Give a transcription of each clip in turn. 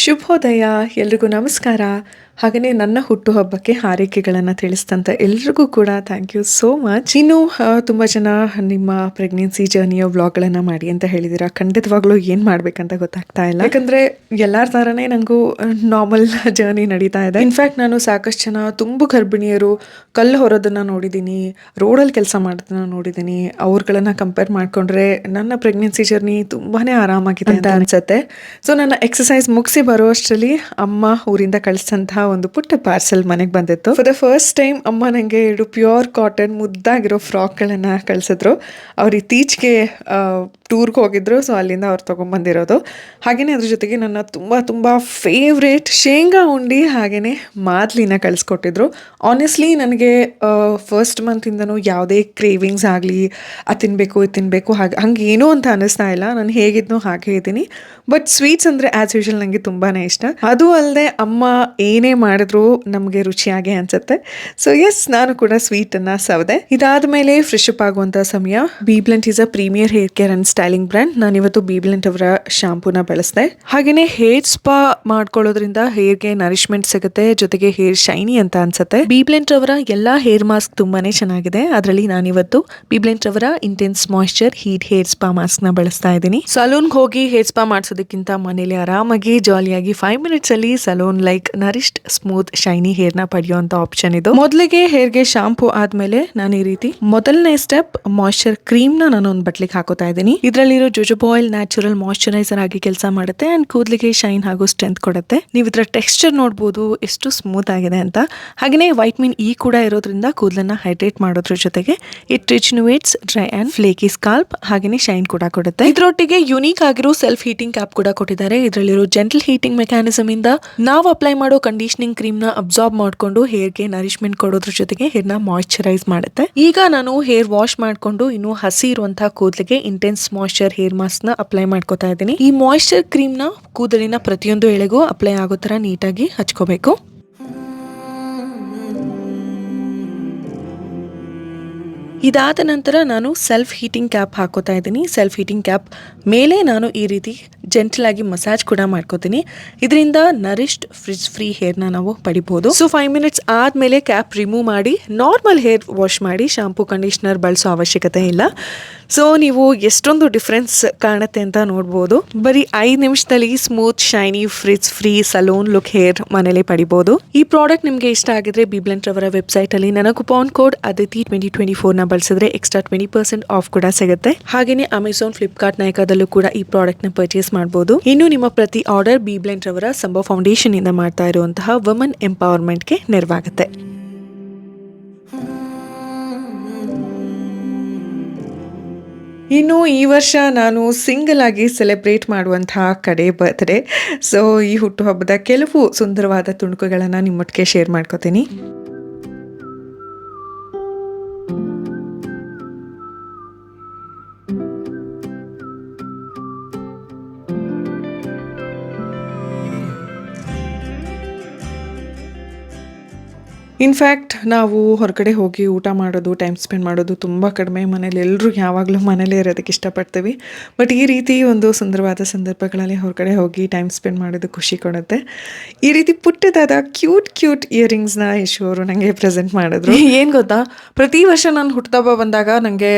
ಶುಭೋದಯ, ಎಲ್ರಿಗೂ ನಮಸ್ಕಾರ. ಹಾಗೆಯೇ ನನ್ನ ಹುಟ್ಟುಹಬ್ಬಕ್ಕೆ ಹಾರೈಕೆಗಳನ್ನು ತಿಳಿಸಿದಂಥ ಎಲ್ರಿಗೂ ಕೂಡ ಥ್ಯಾಂಕ್ ಯು ಸೋ ಮಚ್. ಇನ್ನು ತುಂಬ ಜನ ನಿಮ್ಮ ಪ್ರೆಗ್ನೆನ್ಸಿ ಜರ್ನಿಯ ವ್ಲಾಗ್ಗಳನ್ನು ಮಾಡಿ ಅಂತ ಹೇಳಿದ್ದೀರಾ. ಖಂಡಿತವಾಗ್ಲೂ ಏನು ಮಾಡಬೇಕಂತ ಗೊತ್ತಾಗ್ತಾ ಇಲ್ಲ. ಯಾಕಂದರೆ ಎಲ್ಲರ ಥರನೇ ನನಗೂ ನಾರ್ಮಲ್ ಜರ್ನಿ ನಡೀತಾ ಇದೆ. ಇನ್ಫ್ಯಾಕ್ಟ್ ನಾನು ಸಾಕಷ್ಟು ಜನ ತುಂಬು ಗರ್ಭಿಣಿಯರು ಕಲ್ಲು ಹೊರೋದನ್ನು ನೋಡಿದ್ದೀನಿ, ರೋಡಲ್ಲಿ ಕೆಲಸ ಮಾಡೋದನ್ನ ನೋಡಿದ್ದೀನಿ. ಅವ್ರುಗಳನ್ನ ಕಂಪೇರ್ ಮಾಡಿಕೊಂಡ್ರೆ ನನ್ನ ಪ್ರೆಗ್ನೆನ್ಸಿ ಜರ್ನಿ ತುಂಬಾ ಆರಾಮಾಗಿದೆ ಅಂತ ಅನ್ಸುತ್ತೆ. ಸೊ ನನ್ನ ಎಕ್ಸಸೈಸ್ ಮುಗಿಸಿ ಬರೋ ಅಷ್ಟರಲ್ಲಿ ಅಮ್ಮ ಊರಿಂದ ಕಳಿಸಿದಂತಹ ಒಂದು ಪುಟ್ಟ ಪಾರ್ಸೆಲ್ ಮನೆಗೆ ಬಂದಿತ್ತು. ಫಾರ್ ದ ಫಸ್ಟ್ ಟೈಮ್ ಅಮ್ಮ ನನಗೆ 2 ಪ್ಯೂರ್ ಕಾಟನ್ ಮುದ್ದಾಗಿರೋ ಫ್ರಾಕ್ಗಳನ್ನು ಕಳಿಸಿದ್ರು. ಅವ್ರು ಇತ್ತೀಚೆಗೆ ಟೂರ್ಗೆ ಹೋಗಿದ್ರು, ಸೊ ಅಲ್ಲಿಂದ ಅವ್ರು ತೊಗೊಂಬಂದಿರೋದು. ಹಾಗೆಯೇ ಅದ್ರ ಜೊತೆಗೆ ನನ್ನ ತುಂಬ ಫೇವ್ರೇಟ್ ಶೇಂಗಾ ಉಂಡಿ ಹಾಗೆಯೇ ಮಾದ್ಲಿನ ಕಳಿಸ್ಕೊಟ್ಟಿದ್ರು. ಆನೆಸ್ಟ್ಲಿ ನನಗೆ ಫಸ್ಟ್ ಮಂತಿಂದನೂ ಯಾವುದೇ ಕ್ರೇವಿಂಗ್ಸ್ ಆಗಲಿ ಅದು ತಿನ್ನಬೇಕು ಇದು ತಿನ್ನಬೇಕು ಹಂಗೆ ಏನೂ ಅಂತ ಅನ್ನಿಸ್ತಾ ಇಲ್ಲ. ನಾನು ಹೇಗಿದ್ನೋ ಹಾಗೆ ಇದ್ದೀನಿ. ಬಟ್ ಸ್ವೀಟ್ಸ್ ಅಂದರೆ ಆ್ಯಸ್ ಯೂಶುವಲ್ ನನಗೆ ತುಂಬಾ ಇಷ್ಟ. ಅದು ಅಲ್ಲದೆ ಅಮ್ಮ ಏನೇ ಮಾಡಿದ್ರು ನಮಗೆ ರುಚಿಯಾಗೆ ಅನಿಸುತ್ತೆ. ಸೊ ಎಸ್, ನಾನು ಕೂಡ ಸ್ವೀಟನ್ನು ಸವದೆ. ಇದಾದ ಮೇಲೆ ಫ್ರೆಶ್ ಅಪ್ ಆಗುವಂಥ ಸಮಯ. BBlunt is a premier hair care and styling brand. ನಾನಿವತ್ತು ಬೀಬ್ಲೆಂಟ್ ಅವರ ಶಾಂಪೂನ ಬಳಸಿದೆ. ಹಾಗೆಯೇ ಹೇರ್ ಸ್ಪಾ ಮಾಡ್ಕೊಳ್ಳೋದ್ರಿಂದ ಹೇರ್ಗೆ ನರಿಶ್ಮೆಂಟ್ ಸಿಗುತ್ತೆ, ಜೊತೆಗೆ ಹೇರ್ ಶೈನಿ ಅಂತ ಅನ್ಸುತ್ತೆ. ಬೀಬ್ಲೆಂಟ್ ಅವರ ಎಲ್ಲಾ ಹೇರ್ ಮಾಸ್ಕ್ ತುಂಬಾನೇ ಚೆನ್ನಾಗಿದೆ. ಅದರಲ್ಲಿ ನಾನಿವತ್ತು ಬೀಬ್ಲೆಂಟ್ ಅವರ intense moisture heat hair spa mask ನ ಬಳಸ್ತಾ ಇದ್ದೀನಿ. ಸಲೂನ್ಗೆ ಹೋಗಿ ಹೇರ್ ಸ್ಪಾ ಮಾಡಿಸೋದಕ್ಕಿಂತ ಮನೇಲಿ ಆರಾಮಾಗಿ ಜಾಲಿಯಾಗಿ 5 ಮಿನಿಟ್ಸ್ ಅಲ್ಲಿ salon like nourished smooth shiny hair ನ ಪಡೆಯುವಂತ ಆಪ್ಷನ್ ಇದು. ಮೊದಲಿಗೆ ಹೇರ್ಗೆ ಶಾಂಪೂ ಆದ್ಮೇಲೆ ನಾನು ಈ ರೀತಿ ಮೊದಲನೇ ಸ್ಟೆಪ್ ಮಾಯಿಶ್ಚರ್ ಕ್ರೀಮ್ ನ ನಾನು ಒಂದು ಬಟ್ಲಿಗೆ ಹಾಕೋತಾ ಇದ್ದೀನಿ. ಇದರಲ್ಲಿರೋ ಜೋಜೋಬಾ ಆಯಿಲ್ ನ್ಯಾಚುರಲ್ ಮಾಯಿಶ್ಚರೈಸರ್ ಆಗಿ ಕೆಲಸ ಮಾಡುತ್ತೆ ಅಂಡ್ ಕೂದಲಿಗೆ ಶೈನ್ ಹಾಗೂ ಸ್ಟ್ರೆಂತ್ ಕೊಡುತ್ತೆ. ನೀವು ಇದರ ಟೆಕ್ಸ್ಚರ್ ನೋಡಬಹುದು ಎಷ್ಟು ಸ್ಮೂತ್ ಆಗಿದೆ ಅಂತ. ಹಾಗೆಯೇ ವೈಟಮಿನ್ ಇ ಕೂಡ ಇರೋದ್ರಿಂದ ಕೂದಲನ್ನ ಹೈಡ್ರೇಟ್ ಮಾಡೋದ್ರ ಜೊತೆಗೆ it rejuvenates dry and flaky scalp ಹಾಗೆಯೇ ಶೈನ್ ಕೂಡ ಕೊಡುತ್ತೆ. ಇದರೊಟ್ಟಿಗೆ ಯುನೀಕ್ ಆಗಿರೋ ಸೆಲ್ಫ್ ಹೀಟಿಂಗ್ ಕ್ಯಾಪ್ ಕೂಡ ಕೊಟ್ಟಿದ್ದಾರೆ. ಇದರಲ್ಲಿರೋ ಜೆಂಟಲ್ ಹೀಟಿಂಗ್ ಮೆಕ್ಯಾನಿಸಮ್ ಇಂದ ನಾವು ಅಪ್ಲೈ ಮಾಡೋ ಕಂಡೀಷನಿಂಗ್ ಕ್ರೀಮ್ ನ ಅಬ್ಸಾರ್ಬ್ ಮಾಡಿಕೊಂಡು ಹೇರ್ಗೆ ನರಿಶ್ಮೆಂಟ್ ಕೊಡೋದ್ರ ಜೊತೆಗೆ ಹೇರ್ ನ ಮಾಯಿಶ್ಚರೈಸ್ ಮಾಡುತ್ತೆ. ಈಗ ನಾನು ಹೇರ್ ವಾಶ್ ಮಾಡಿಕೊಂಡು ಇನ್ನು ಹಸಿ ಇರುವಂತಹ ಕೂದಲಿಗೆ ಇಂಟೆನ್ಸ್ ಮಾಯಿಶ್ಚರ್ ಹೇರ್ ಮಾಸ್ಕ್ ನ ಅಪ್ಲೈ ಮಾಡ್ಕೋತಾ ಇದ್ದೀನಿ. ಈ ಮಾಯಿಶ್ಚರ್ ಕ್ರೀಮ್ ನ ಕೂದಲಿನ ಪ್ರತಿಯೊಂದು ಎಳೆಗೂ ಅಪ್ಲೈ ಆಗೋ ತರ ನೀಟಾಗಿ ಹಚ್ಕೋಬೇಕು. ಇದಾದ ನಂತರ ನಾನು ಸೆಲ್ಫ್ ಹೀಟಿಂಗ್ ಕ್ಯಾಪ್ ಹಾಕೋತಾ ಇದ್ದೀನಿ. ಸೆಲ್ಫ್ ಹೀಟಿಂಗ್ ಕ್ಯಾಪ್ ಮೇಲೆ ನಾನು ಈ ರೀತಿ ಜೆಂಟಲ್ ಆಗಿ ಮಸಾಜ್ ಕೂಡ ಮಾಡ್ಕೋತೀನಿ. ಇದರಿಂದ ನರಿಶ್ಡ್ ಫ್ರಿಜ್ ಫ್ರೀ ಹೇರ್ನ ನಾವು ಪಡಿಬಹುದು. ಸೊ 5 ಮಿನಿಟ್ಸ್ ಆದ್ಮೇಲೆ ಕ್ಯಾಪ್ ರಿಮೂವ್ ಮಾಡಿ ನಾರ್ಮಲ್ ಹೇರ್ ವಾಶ್ ಮಾಡಿ, ಶಾಂಪೂ ಕಂಡೀಷನರ್ ಬಳಸೋ ಅವಶ್ಯಕತೆ ಇಲ್ಲ. ಸೊ ನೀವು ಎಷ್ಟೊಂದು ಡಿಫ್ರೆನ್ಸ್ ಕಾಣುತ್ತೆ ಅಂತ ನೋಡ್ಬೋದು. ಬರೀ 5 ನಿಮಿಷದಲ್ಲಿ smooth shiny fridge free salon look hair ಮನೇಲಿ ಪಡಿಬಹುದು. ಈ ಪ್ರಾಡಕ್ಟ್ ನಿಮಗೆ ಇಷ್ಟ ಆಗಿದ್ರೆ ಬೀಬ್ಲೆಂಟ್ ಅವರ ವೆಬ್ಸೈಟ್ ಅಲ್ಲಿ ನನ್ನ ಕೂಪನ್ ಕೋಡ್ ಅದಿತಿ 2024 ನ ಬಳಸಿದ್ರೆ ಎಕ್ಸ್ಟ್ರಾ 20% ಆಫ್ ಕೂಡ ಸಿಗುತ್ತೆ. ಹಾಗೇನೆ ಅಮೆಝಾನ್, ಫ್ಲಿಪ್ಕಾರ್ಟ್, ನೈಕಾದಲ್ಲೂ ಕೂಡ ಈ ಪ್ರಾಡಕ್ಟ್ ನ ಪರ್ಚೇಸ್ ಮಾಡಬಹುದು. ಇನ್ನು ನಿಮ್ಮ ಪ್ರತಿ ಆರ್ಡರ್ ಬೀಬ್ಲೆಂಟ್ ಅವರ ಸಂಭವ ಫೌಂಡೇಶನ್ ಇಂದ ಮಾಡ್ತಾ ಇರುವಂತಹ ವುಮೆನ್ ಎಂಪವರ್ಮೆಂಟ್ ಗೆ ನೆರವಾಗುತ್ತೆ. ಇನ್ನು ಈ ವರ್ಷ ನಾನು ಸಿಂಗಲ್ ಆಗಿ ಸೆಲೆಬ್ರೇಟ್ ಮಾಡುವಂತಹ ಕಡೆ ಬರ್ತ್ಡೇ. ಸೊ ಈ ಹುಟ್ಟುಹಬ್ಬದ ಕೆಲವು ಸುಂದರವಾದ ತುಣುಕುಗಳನ್ನು ನಿಮ್ಮೊಟ್ಟಿಗೆ ಶೇರ್ ಮಾಡ್ಕೋತೀನಿ. ಇನ್ಫ್ಯಾಕ್ಟ್ ನಾವು ಹೊರಗಡೆ ಹೋಗಿ ಊಟ ಮಾಡೋದು, ಟೈಮ್ ಸ್ಪೆಂಡ್ ಮಾಡೋದು ತುಂಬ ಕಡಿಮೆ. ಮನೇಲಿ ಎಲ್ಲರೂ ಯಾವಾಗಲೂ ಮನೇಲೇ ಇರೋದಕ್ಕೆ ಇಷ್ಟಪಡ್ತೀವಿ. ಬಟ್ ಈ ರೀತಿ ಒಂದು ಸುಂದರವಾದ ಸಂದರ್ಭಗಳಲ್ಲಿ ಹೊರಗಡೆ ಹೋಗಿ ಟೈಮ್ ಸ್ಪೆಂಡ್ ಮಾಡೋದು ಖುಷಿ ಕೊಡುತ್ತೆ. ಈ ರೀತಿ ಪುಟ್ಟದಾದ ಕ್ಯೂಟ್ ಇಯರಿಂಗ್ಸ್ನ ಯಶು ಅವರು ನನಗೆ ಪ್ರೆಸೆಂಟ್ ಮಾಡಿದ್ರು. ಏನು ಗೊತ್ತಾ, ಪ್ರತಿ ವರ್ಷ ನಾನು ಹುಟ್ಟುಹಬ್ಬ ಬಂದಾಗ ನನಗೆ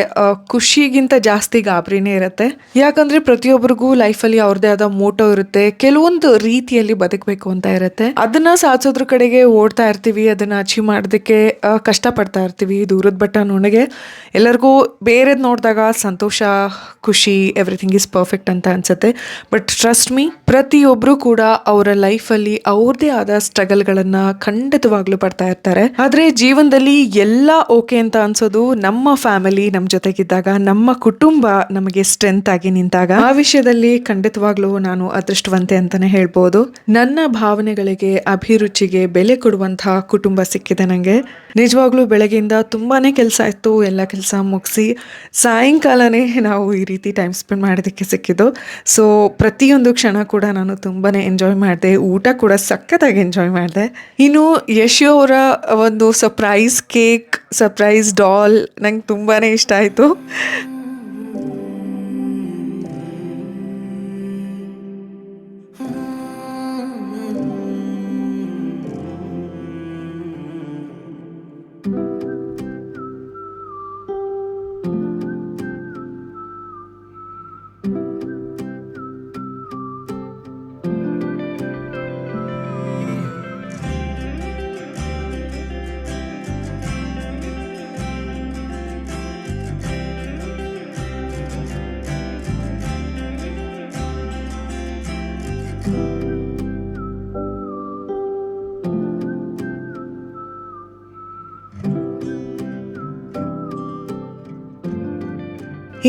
ಖುಷಿಗಿಂತ ಜಾಸ್ತಿ ಗಾಬರಿನೇ ಇರುತ್ತೆ. ಯಾಕಂದರೆ ಪ್ರತಿಯೊಬ್ಬರಿಗೂ ಲೈಫಲ್ಲಿ ಅವ್ರದ್ದೇ ಆದ ಮೋಟೋ ಇರುತ್ತೆ, ಕೆಲವೊಂದು ರೀತಿಯಲ್ಲಿ ಬದುಕಬೇಕು ಅಂತ ಇರುತ್ತೆ. ಅದನ್ನು ಸಾಧಿಸೋದ್ರ ಕಡೆಗೆ ಓಡ್ತಾ ಇರ್ತೀವಿ, ಅದನ್ನು ಅಚೀವ್ ಮಾಡೋದಕ್ಕೆ ಕಷ್ಟಪಡ್ತಾ ಇರ್ತೀವಿ. ದೂರದ ಬಟ್ಟ ನುಣಗೆ ಎಲ್ಲರಿಗೂ ಬೇರೆದು ನೋಡಿದಾಗ ಸಂತೋಷ, ಖುಷಿ, ಎವ್ರಿಥಿಂಗ್ ಈಸ್ ಪರ್ಫೆಕ್ಟ್ ಅಂತ ಅನ್ಸುತ್ತೆ. ಬಟ್ ಟ್ರಸ್ಟ್ ಮೀ, ಪ್ರತಿಯೊಬ್ಬರು ಕೂಡ ಅವರ ಲೈಫಲ್ಲಿ ಅವ್ರದ್ದೇ ಆದ ಸ್ಟ್ರಗಲ್ಗಳನ್ನು ಖಂಡಿತವಾಗ್ಲೂ ಪಡ್ತಾ ಇರ್ತಾರೆ. ಆದರೆ ಜೀವನದಲ್ಲಿ ಎಲ್ಲ ಓಕೆ ಅಂತ ಅನ್ಸೋದು ನಮ್ಮ ಫ್ಯಾಮಿಲಿ ನಮ್ಮ ಜೊತೆಗಿದ್ದಾಗ, ನಮ್ಮ ಕುಟುಂಬ ನಮಗೆ ಸ್ಟ್ರೆಂತ್ ಆಗಿ ನಿಂತಾಗ. ಆ ವಿಷಯದಲ್ಲಿ ಖಂಡಿತವಾಗ್ಲೂ ನಾನು ಅದೃಷ್ಟವಂತೆ ಅಂತಾನೆ ಹೇಳ್ಬೋದು. ನನ್ನ ಭಾವನೆಗಳಿಗೆ, ಅಭಿರುಚಿಗೆ ಬೆಲೆ ಕೊಡುವಂತಹ ಕುಟುಂಬ ಸಿಕ್ಕಿದೆ ನನಗೆ. ನಿಜವಾಗ್ಲೂ ಬೆಳಗ್ಗೆಯಿಂದ ತುಂಬಾ ಕೆಲಸ ಇತ್ತು. ಎಲ್ಲ ಕೆಲಸ ಮುಗಿಸಿ ಸಾಯಂಕಾಲನೇ ನಾವು ಈ ರೀತಿ ಟೈಮ್ ಸ್ಪೆಂಡ್ ಮಾಡೋದಕ್ಕೆ ಸಿಕ್ಕಿದ್ದು. ಸೊ ಪ್ರತಿಯೊಂದು ಕ್ಷಣ ಕೂಡ ನಾನು ತುಂಬಾ ಎಂಜಾಯ್ ಮಾಡಿದೆ. ಊಟ ಕೂಡ ಸಖತ್ತಾಗಿ ಎಂಜಾಯ್ ಮಾಡಿದೆ. ಇನ್ನು ಯಶು ಅವರ ಒಂದು ಸರ್ಪ್ರೈಸ್ ಕೇಕ್, ಸರ್ಪ್ರೈಸ್ ಡಾಲ್ ನಂಗೆ ತುಂಬಾ ಇಷ್ಟ ಆಯಿತು.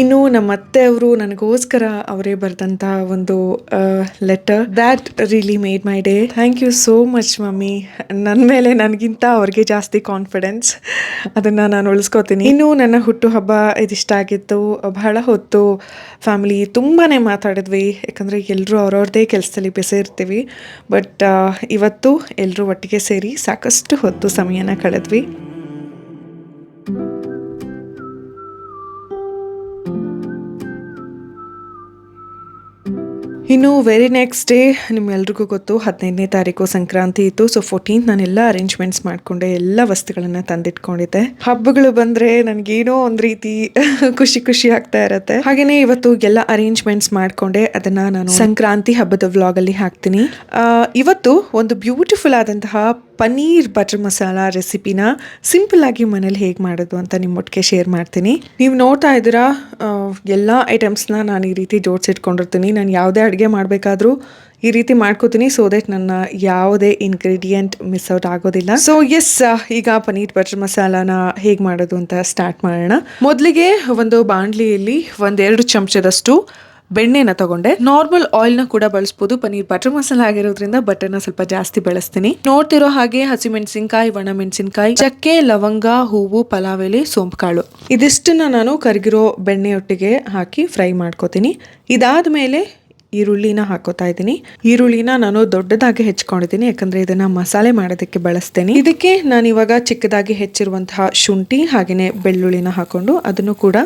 ಇನ್ನು ನಮ್ಮ ಅತ್ತೆ ಅವರು ನನಗೋಸ್ಕರ ಅವರೇ ಬರೆದಂಥ ಒಂದು letter that really made my day. Thank you so much mummy. ನನ್ನ ಮೇಲೆ ನನಗಿಂತ ಅವ್ರಿಗೆ ಜಾಸ್ತಿ ಕಾನ್ಫಿಡೆನ್ಸ್, ಅದನ್ನು ನಾನು ಉಳಿಸ್ಕೋತೀನಿ. ಇನ್ನು ನನ್ನ ಹುಟ್ಟುಹಬ್ಬ ಇದಿಷ್ಟ ಆಗಿತ್ತು. ಬಹಳ ಹೊತ್ತು ಫ್ಯಾಮಿಲಿ ತುಂಬಾ ಮಾತಾಡಿದ್ವಿ, ಯಾಕಂದರೆ ಎಲ್ಲರೂ ಅವ್ರವ್ರದ್ದೇ ಕೆಲಸದಲ್ಲಿ ಬಿಸಿ ಇರ್ತೀವಿ. ಬಟ್ ಇವತ್ತು ಎಲ್ಲರೂ ಒಟ್ಟಿಗೆ ಸೇರಿ ಸಾಕಷ್ಟು ಹೊತ್ತು ಸಮಯನ ಕಳೆದ್ವಿ. ಇನ್ನು ವೆರಿ ನೆಕ್ಸ್ಟ್ ಡೇ ನಿಮ್ಮೆಲ್ರಿಗೂ ಗೊತ್ತು 15ನೇ ತಾರೀಕು ಸಂಕ್ರಾಂತಿ ಇತ್ತು. ಸೊ 14th ನಾನೆಲ್ಲ ಅರೇಂಜ್ಮೆಂಟ್ಸ್ ಮಾಡಿಕೊಂಡೆ, ಎಲ್ಲ ವಸ್ತುಗಳನ್ನು ತಂದಿಟ್ಕೊಂಡಿದ್ದೆ. ಹಬ್ಬಗಳು ಬಂದರೆ ನನಗೇನೋ ಒಂದು ರೀತಿ ಖುಷಿ ಆಗ್ತಾ ಇರುತ್ತೆ. ಹಾಗೆಯೇ ಇವತ್ತು ಎಲ್ಲ ಅರೇಂಜ್ಮೆಂಟ್ಸ್ ಮಾಡಿಕೊಂಡೆ, ಅದನ್ನು ನಾನು ಸಂಕ್ರಾಂತಿ ಹಬ್ಬದ ವ್ಲಾಗಲ್ಲಿ ಹಾಕ್ತೀನಿ. ಇವತ್ತು ಒಂದು ಬ್ಯೂಟಿಫುಲ್ ಆದಂತಹ ಪನ್ನೀರ್ ಬಟರ್ ಮಸಾಲ ರೆಸಿಪಿನ ಸಿಂಪಲ್ ಆಗಿ ಮನೇಲಿ ಹೇಗೆ ಮಾಡೋದು ಅಂತ ನಿಮ್ಮೊಟ್ಟಿಗೆ ಶೇರ್ ಮಾಡ್ತೀನಿ. ನೀವು ನೋಡ್ತಾ ಇದ್ದೀರಾ, ಎಲ್ಲ ಐಟಮ್ಸ್ನ ನಾನು ಈ ರೀತಿ ಜೋಡಿಸಿಟ್ಕೊಂಡಿರ್ತೀನಿ. ನಾನು ಯಾವುದೇ ಅಡುಗೆ ಮಾಡಬೇಕಾದ್ರೂ ಈ ರೀತಿ ಮಾಡ್ಕೋತೀನಿ, ಸೊ ದಟ್ ನನ್ನ ಯಾವುದೇ ಇಂಗ್ರೀಡಿಯೆಂಟ್ ಮಿಸ್ ಔಟ್ ಆಗೋದಿಲ್ಲ. ಸೊ ಎಸ್, ಈಗ ಪನ್ನೀರ್ ಬಟರ್ ಮಸಾಲಾನ ಹೇಗೆ ಮಾಡೋದು ಅಂತ ಸ್ಟಾರ್ಟ್ ಮಾಡೋಣ. ಮೊದಲಿಗೆ ಒಂದು ಬಾಣಲಿಯಲ್ಲಿ 1-2 ಚಮಚದಷ್ಟು ಬೆಣ್ಣೆನ ತಗೊಂಡೆ. ನಾರ್ಮಲ್ ಆಯಿಲ್ನ ಕೂಡ ಬಳಸ್ಬೋದು, ಪನ್ನೀರ್ ಬಟರ್ ಮಸಾಲ ಆಗಿರೋದ್ರಿಂದ ಬಟರ್ನ ಸ್ವಲ್ಪ ಜಾಸ್ತಿ ಬಳಸ್ತೀನಿ. ನೋಡ್ತಿರೋ ಹಾಗೆ ಹಸಿಮೆಣಸಿನ್ಕಾಯಿ, ಒಣ ಮೆಣಸಿನ್ಕಾಯಿ, ಚಕ್ಕೆ, ಲವಂಗ, ಹೂವು, ಪಲಾವ್ ಎಲೆ, ಸೋಂಪು ಕಾಳು ಇದಿಷ್ಟನ್ನ ನಾನು ಕರಗಿರೋ ಬೆಣ್ಣೆಯೊಟ್ಟಿಗೆ ಹಾಕಿ ಫ್ರೈ ಮಾಡ್ಕೋತೀನಿ. ಇದಾದ್ಮೇಲೆ ಈರುಳ್ಳಿನ ಹಾಕೋತಾ ಇದ್ದೀನಿ. ಈರುಳ್ಳಿನ ನಾನು ದೊಡ್ಡದಾಗಿ ಹೆಚ್ಕೊಂಡಿದ್ದೀನಿ, ಯಾಕಂದ್ರೆ ಇದನ್ನ ಮಸಾಲೆ ಮಾಡೋದಕ್ಕೆ ಬಳಸ್ತೇನೆ. ಇದಕ್ಕೆ ನಾನು ಇವಾಗ ಚಿಕ್ಕದಾಗಿ ಹೆಚ್ಚಿರುವಂತಹ ಶುಂಠಿ ಹಾಗೆಯೇ ಬೆಳ್ಳುಳ್ಳಿನ ಹಾಕೊಂಡು ಅದನ್ನು ಕೂಡ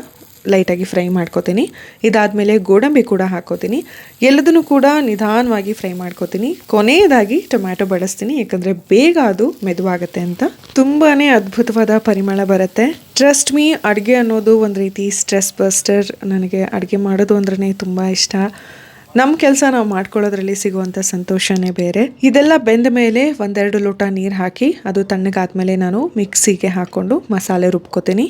ಲೈಟಾಗಿ ಫ್ರೈ ಮಾಡ್ಕೋತೀನಿ. ಇದಾದಮೇಲೆ ಗೋಡಂಬಿ ಕೂಡ ಹಾಕೋತೀನಿ. ಎಲ್ಲದನ್ನು ಕೂಡ ನಿಧಾನವಾಗಿ ಫ್ರೈ ಮಾಡ್ಕೋತೀನಿ. ಕೊನೆಯದಾಗಿ ಟೊಮ್ಯಾಟೊ ಬಳಸ್ತೀನಿ, ಯಾಕಂದರೆ ಬೇಗ ಅದು ಮೆದುವಾಗುತ್ತೆ ಅಂತ. ತುಂಬಾ ಅದ್ಭುತವಾದ ಪರಿಮಳ ಬರುತ್ತೆ. ಟ್ರಸ್ಟ್ ಮೀ, ಅಡುಗೆ ಅನ್ನೋದು ಒಂದು ರೀತಿ ಸ್ಟ್ರೆಸ್ ಬಸ್ಟರ್. ನನಗೆ ಅಡುಗೆ ಮಾಡೋದು ಅಂದ್ರೇ ತುಂಬ ಇಷ್ಟ. ನಮ್ಮ ಕೆಲಸ ನಾವು ಮಾಡ್ಕೊಳ್ಳೋದ್ರಲ್ಲಿ ಸಿಗುವಂಥ ಸಂತೋಷನೇ ಬೇರೆ. ಇದೆಲ್ಲ ಬೆಂದ ಮೇಲೆ 1-2 ಲೋಟ ನೀರು ಹಾಕಿ ಅದು ತಣ್ಣಗಾದ್ಮೇಲೆ ನಾನು ಮಿಕ್ಸಿಗೆ ಹಾಕ್ಕೊಂಡು ಮಸಾಲೆ ರುಬ್ಕೋತೀನಿ.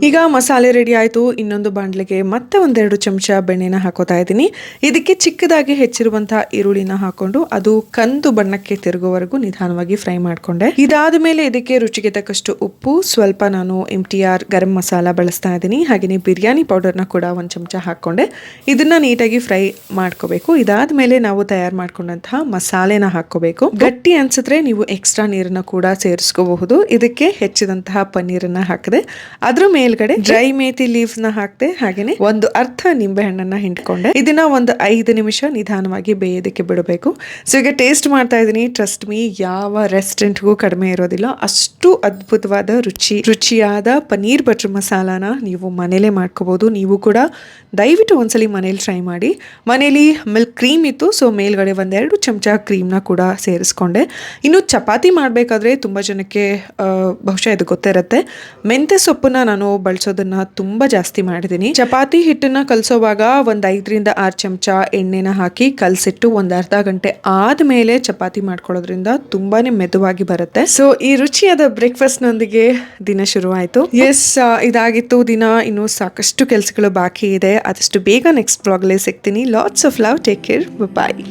ಈಗ ಮಸಾಲೆ ರೆಡಿ ಆಯಿತು. ಇನ್ನೊಂದು ಬಾಣಲೆಗೆ ಮತ್ತೆ 1-2 ಚಮಚ ಬೆಣ್ಣೆನ ಹಾಕೋತಾ ಇದ್ದೀನಿ. ಇದಕ್ಕೆ ಚಿಕ್ಕದಾಗಿ ಹೆಚ್ಚಿರುವಂಥ ಈರುಳ್ಳಿನ ಹಾಕೊಂಡು ಅದು ಕಂದು ಬಣ್ಣಕ್ಕೆ ತಿರುಗೋವರೆಗೂ ನಿಧಾನವಾಗಿ ಫ್ರೈ ಮಾಡಿಕೊಂಡೆ. ಇದಾದ ಮೇಲೆ ಇದಕ್ಕೆ ರುಚಿಗೆ ತಕ್ಕಷ್ಟು ಉಪ್ಪು, ಸ್ವಲ್ಪ ನಾನು MTR ಗರಂ ಮಸಾಲ ಬಳಸ್ತಾ ಇದ್ದೀನಿ. ಹಾಗೆಯೇ ಬಿರಿಯಾನಿ ಪೌಡರ್ನ ಕೂಡ 1 ಚಮಚ ಹಾಕ್ಕೊಂಡೆ. ಇದನ್ನ ನೀಟಾಗಿ ಫ್ರೈ ಮಾಡ್ಕೋಬೇಕು. ಇದಾದ ಮೇಲೆ ನಾವು ತಯಾರು ಮಾಡ್ಕೊಂಡಂತಹ ಮಸಾಲೆನ ಹಾಕೋಬೇಕು. ಗಟ್ಟಿ ಅನ್ಸಿದ್ರೆ ನೀವು ಎಕ್ಸ್ಟ್ರಾ ನೀರನ್ನ ಕೂಡ ಸೇರಿಸ್ಕೋಬಹುದು. ಇದಕ್ಕೆ ಹೆಚ್ಚಿದಂತಹ ಪನ್ನೀರನ್ನ ಹಾಕಿದೆ, ಅದ್ರ ಮೇಲ್ಗಡೆ ಡ್ರೈ ಮೇಥಿ ಲೀವ್ಸ್ ನ ಹಾಕ್ದೆ. ಹಾಗೇನೆ ಒಂದು ಅರ್ಧ ನಿಂಬೆ ಹಣ್ಣನ್ನ ಹಿಂಡ್ಕೊಂಡೆ. ಇದನ್ನ ಒಂದು 5 ನಿಮಿಷ ನಿಧಾನವಾಗಿ ಬೇಯೋದಕ್ಕೆ ಬಿಡಬೇಕು. ಸೊ ಈಗ ಟೇಸ್ಟ್ ಮಾಡ್ತಾ ಇದ್ದೀನಿ. ಟ್ರಸ್ಟ್ ಮೀ, ಯಾವ ರೆಸ್ಟೋರೆಂಟ್ಗೂ ಕಡಿಮೆ ಇರೋದಿಲ್ಲ. ಅಷ್ಟು ಅದ್ಭುತವಾದ ರುಚಿಯಾದ ಪನ್ನೀರ್ ಬಟರ್ ಮಸಾಲಾನ ನೀವು ಮನೇಲೆ ಮಾಡ್ಕೋಬಹುದು. ನೀವು ಕೂಡ ದಯವಿಟ್ಟು ಒಂದ್ಸಲಿ ಮನೇಲಿ ಟ್ರೈ ಮಾಡಿ. ಮನೇಲಿ ಮಿಲ್ಕ್ ಕ್ರೀಮ್ ಇತ್ತು, ಸೊ ಮೇಲ್ಗಡೆ 1-2 ಚಮಚ ಕ್ರೀಮ್ನ ಕೂಡ ಸೇರಿಸ್ಕೊಂಡೆ. ಇನ್ನು ಚಪಾತಿ ಮಾಡಬೇಕಾದ್ರೆ ತುಂಬ ಜನಕ್ಕೆ ಬಹುಶಃ ಇದು ಗೊತ್ತಿರುತ್ತೆ, ಮೆಂತ್ಯ ಸೊಪ್ಪನ್ನ ನಾನು ಬಳಸೋದನ್ನ ತುಂಬಾ ಜಾಸ್ತಿ ಮಾಡಿದ್ದೀನಿ. ಚಪಾತಿ ಹಿಟ್ಟನ್ನ ಕಲಸೋವಾಗ 5-6 ಚಮಚ ಎಣ್ಣೆನ ಹಾಕಿ ಕಲಸಿಟ್ಟು 1/2 ಗಂಟೆ ಆದ್ಮೇಲೆ ಚಪಾತಿ ಮಾಡ್ಕೊಳ್ಳೋದ್ರಿಂದ ತುಂಬಾನೇ ಮೆದುವಾಗಿ ಬರುತ್ತೆ. ಸೊ ಈ ರುಚಿಯಾದ ಬ್ರೇಕ್ಫಾಸ್ಟ್ ನೊಂದಿಗೆ ದಿನ ಶುರುವಾಯಿತು. ಎಸ್, ಇದಾಗಿತ್ತು ದಿನ. ಇನ್ನು ಸಾಕಷ್ಟು ಕೆಲಸಗಳು ಬಾಕಿ ಇದೆ. ಆದಷ್ಟು ಬೇಗ ನೆಕ್ಸ್ಟ್ ಬ್ಲಾಗ್ ಅಲ್ಲಿ ಸಿಗ್ತೀನಿ. Lots of love. Take care. Bye.